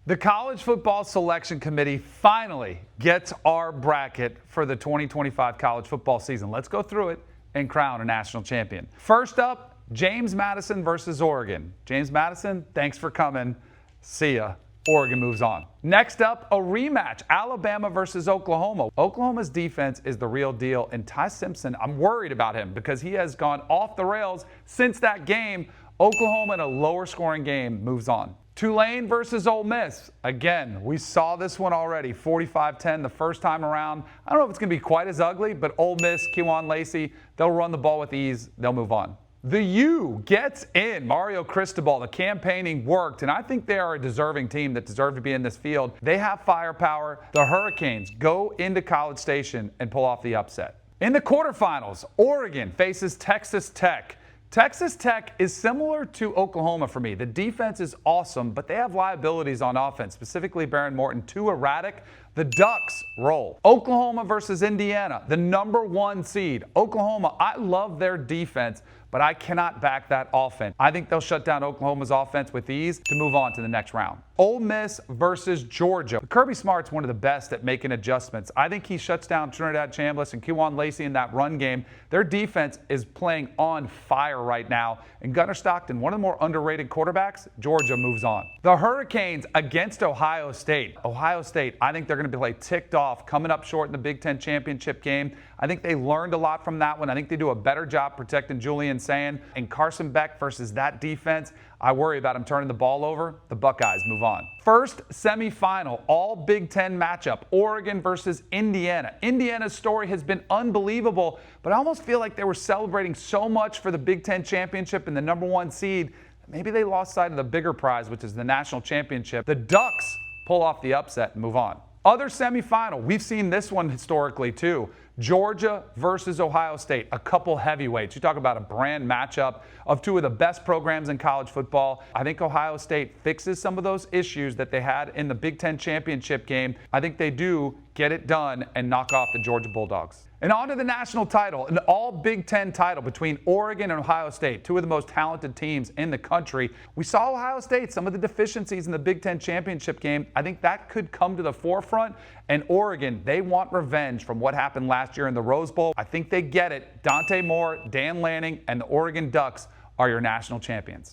The College Football Selection Committee finally gets our bracket for the 2025 college football season. Let's go through it and crown a national champion. First up, James Madison versus Oregon. James Madison, thanks for coming. See ya. Oregon moves on. Next up, a rematch, Alabama versus Oklahoma. Oklahoma's defense is the real deal, and Ty Simpson, I'm worried about him because he has gone off the rails since that game. Oklahoma in a lower scoring game moves on. Tulane versus Ole Miss. Again, we saw this one already, 45-10 the first time around. I don't know if it's going to be quite as ugly, but Ole Miss, Kewan Lacey, they'll run the ball with ease. They'll move on. The U gets in. Mario Cristobal, the campaigning worked, and I think they are a deserving team that deserve to be in this field. They have firepower. The Hurricanes go into College Station and pull off the upset. In the quarterfinals, Oregon faces Texas Tech. Texas Tech is similar to Oklahoma for me. The defense is awesome, but they have liabilities on offense, specifically Baron Morton, too erratic. The Ducks roll. Oklahoma versus Indiana, the #1 seed. Oklahoma, I love their defense, but I cannot back that offense. I think they'll shut down Oklahoma's offense with ease to move on to the next round. Ole Miss versus Georgia. Kirby Smart's one of the best at making adjustments. I think he shuts down Trinidad Chambliss and Kewan Lacey in that run game. Their defense is playing on fire right now. And Gunnar Stockton, one of the more underrated quarterbacks, Georgia moves on. The Hurricanes against Ohio State. Ohio State, I think they're going to be ticked off, coming up short in the Big Ten championship game. I think they learned a lot from that one. I think they do a better job protecting Julian Sand. And Carson Beck versus that defense, I worry about him turning the ball over. The Buckeyes move on. First semifinal, all Big Ten matchup, Oregon versus Indiana. Indiana's story has been unbelievable, but I almost feel like they were celebrating so much for the Big Ten championship and the #1 seed. Maybe they lost sight of the bigger prize, which is the national championship. The Ducks pull off the upset and move on. Other semifinal, we've seen this one historically too. Georgia versus Ohio State, a couple heavyweights. You talk about a brand matchup of two of the best programs in college football. I think Ohio State fixes some of those issues that they had in the Big Ten championship game. I think they do get it done and knock off the Georgia Bulldogs. And on to the national title, an all Big Ten title between Oregon and Ohio State, two of the most talented teams in the country. We saw Ohio State, some of the deficiencies in the Big Ten championship game. I think that could come to the forefront. And Oregon, they want revenge from what happened last year in the Rose Bowl. I think they get it. Dante Moore, Dan Lanning, and the Oregon Ducks are your national champions.